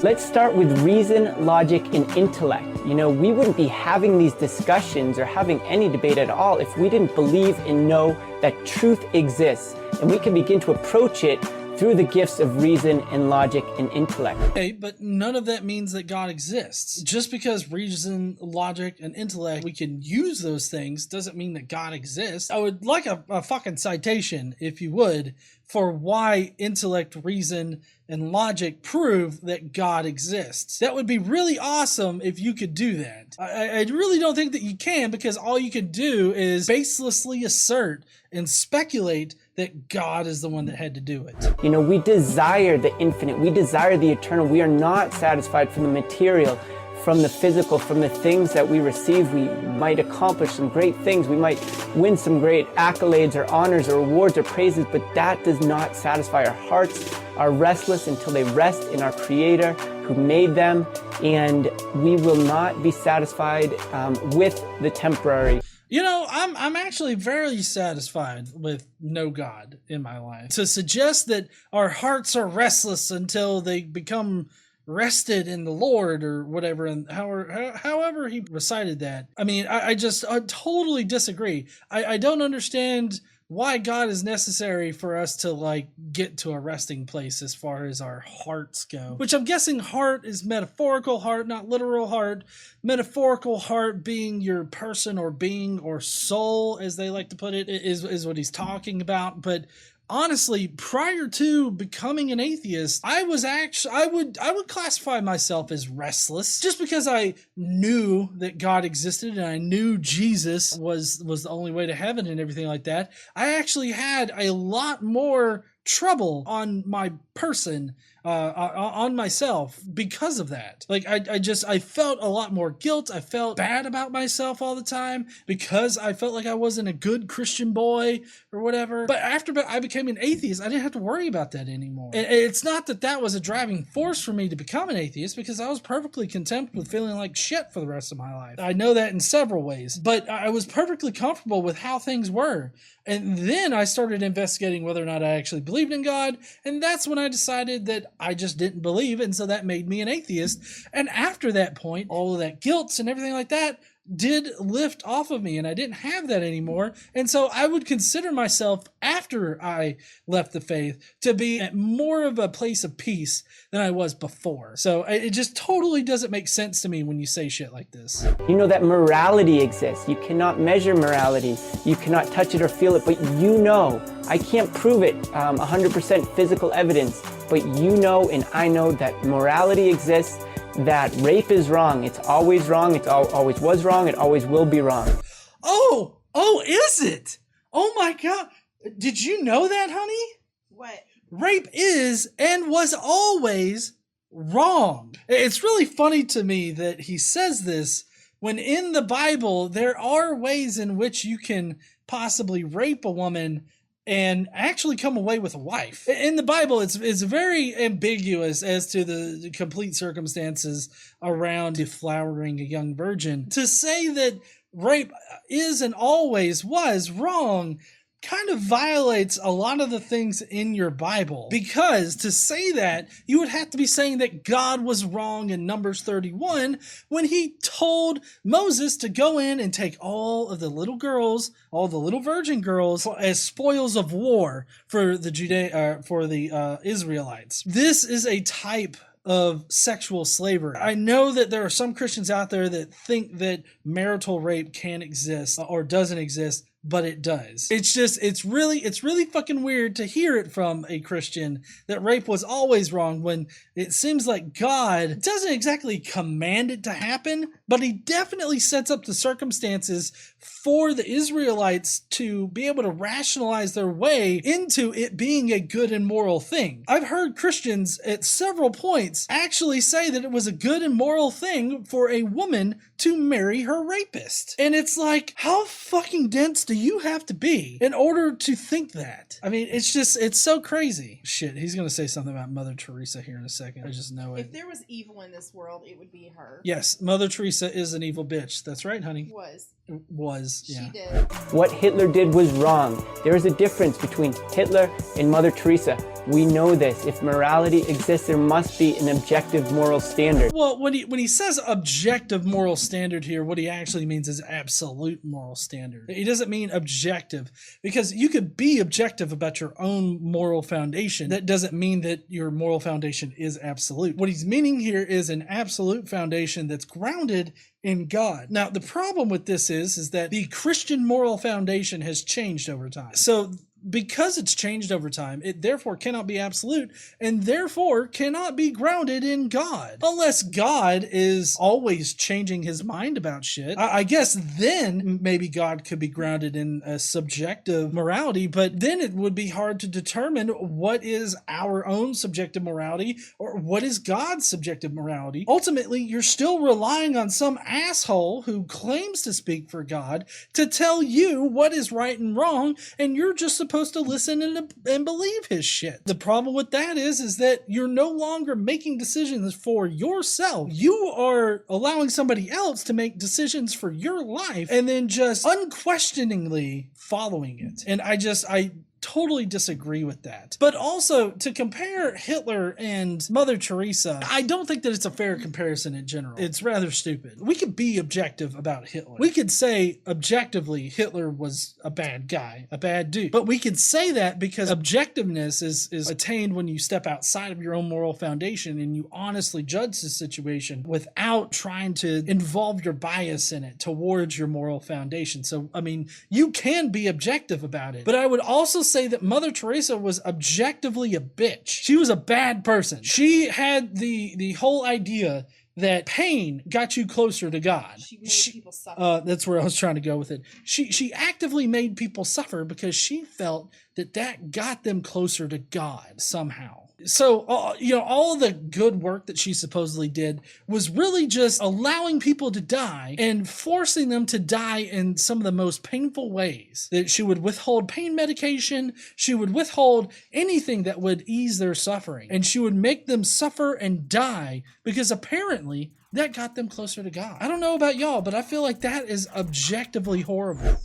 Let's start with reason, logic, and intellect. You know, we wouldn't be having these discussions or having any debate at all if we didn't believe and know that truth exists, and we can begin to approach it through the gifts of reason and logic and intellect. Okay, but none of that means that God exists. Just because reason, logic, and intellect, we can use those things, doesn't mean that God exists. I would like a fucking citation, if you would, for why intellect, reason, and logic prove that God exists. That would be really awesome if you could do that. I really don't think that you can, because all you can do is baselessly assert and speculate that God is the one that had to do it. You know, we desire the infinite. We desire the eternal. We are not satisfied from the material, from the physical, from the things that we receive. We might accomplish some great things. We might win some great accolades or honors or awards or praises, but that does not satisfy. Our hearts are restless until they rest in our Creator who made them, and we will not be satisfied with the temporary. You know, I'm actually very satisfied with no God in my life. To suggest that our hearts are restless until they become rested in the Lord or whatever, and however he recited that, I mean, I totally disagree. I don't understand why God is necessary for us to like get to a resting place as far as our hearts go, which I'm guessing heart is metaphorical heart, not literal heart. Metaphorical heart being your person or being or soul, as they like to put it, is what he's talking about. But honestly, prior to becoming an atheist, I would classify myself as restless, just because I knew that God existed and I knew Jesus was the only way to heaven and everything like that. I actually had a lot more trouble on my person, on myself, because of that. Like I felt a lot more guilt. I felt bad about myself all the time because I felt like I wasn't a good Christian boy or whatever. But after I became an atheist, I didn't have to worry about that anymore. And it's not that that was a driving force for me to become an atheist, because I was perfectly content with feeling like shit for the rest of my life. I know that in several ways, but I was perfectly comfortable with how things were. And then I started investigating whether or not I actually believed in God, and that's when I decided that I just didn't believe, and so that made me an atheist. And after that point, all of that guilt and everything like that did lift off of me, and I didn't have that anymore. And so I would consider myself, after I left the faith, to be at more of a place of peace than I was before. So it just totally doesn't make sense to me when you say shit like this. You know that morality exists. You cannot measure morality. You cannot touch it or feel it, but you know. I can't prove it 100% physical evidence, but you know and I know that morality exists, that rape is wrong. It's always wrong. It always was wrong. It always will be wrong. Oh, is it? Oh my God. Did you know that, honey? What? Rape is and was always wrong. It's really funny to me that he says this when in the Bible there are ways in which you can possibly rape a woman and actually come away with a wife. In the Bible, it's very ambiguous as to the complete circumstances around deflowering a young virgin. To say that rape is and always was wrong kind of violates a lot of the things in your Bible, because to say that, you would have to be saying that God was wrong in Numbers 31 when he told Moses to go in and take all of the little girls, all the little virgin girls, as spoils of war for the Israelites. This is a type of sexual slavery. I know that there are some Christians out there that think that marital rape can exist or doesn't exist, but it does. It's really fucking weird to hear it from a Christian that rape was always wrong, when it seems like God doesn't exactly command it to happen, but he definitely sets up the circumstances for the Israelites to be able to rationalize their way into it being a good and moral thing. I've heard Christians at several points actually say that it was a good and moral thing for a woman to marry her rapist. And it's like, how fucking dense do you have to be in order to think that? I mean, it's so crazy. Shit, he's gonna say something about Mother Teresa here in a second. I just know it. If there was evil in this world, it would be her. Yes, Mother Teresa is an evil bitch. That's right, honey. Was. was. Yeah. She did. What Hitler did was wrong. There is a difference between Hitler and Mother Teresa. We know this. If morality exists, there must be an objective moral standard. Well, when he says objective moral standard here, what he actually means is absolute moral standard. He doesn't mean objective, because you could be objective about your own moral foundation. That doesn't mean that your moral foundation is absolute. What he's meaning here is an absolute foundation that's grounded in God. Now, the problem with this is that the Christian moral foundation has changed over time. So because it's changed over time, it therefore cannot be absolute, and therefore cannot be grounded in God. Unless God is always changing his mind about shit, I guess then maybe God could be grounded in a subjective morality, but then it would be hard to determine what is our own subjective morality or what is God's subjective morality. Ultimately, you're still relying on some asshole who claims to speak for God to tell you what is right and wrong, and you're just supposed to listen and believe his shit. The problem with that is that you're no longer making decisions for yourself. You are allowing somebody else to make decisions for your life and then just unquestioningly following it. And I totally disagree with that. But also, to compare Hitler and Mother Teresa, I don't think that it's a fair comparison in general. It's rather stupid. We could be objective about Hitler. We could say objectively Hitler was a bad guy, a bad dude. But we could say that because objectiveness is attained when you step outside of your own moral foundation and you honestly judge the situation without trying to involve your bias in it towards your moral foundation. So, I mean, you can be objective about it. But I would also say that Mother Teresa was objectively a bitch. She was a bad person. She had the whole idea that pain got you closer to God. She made people suffer. That's where I was trying to go with it. She actively made people suffer because she felt that got them closer to God somehow. So, all the good work that she supposedly did was really just allowing people to die and forcing them to die in some of the most painful ways. That she would withhold pain medication, she would withhold anything that would ease their suffering, and she would make them suffer and die because apparently that got them closer to God. I don't know about y'all, but I feel like that is objectively horrible.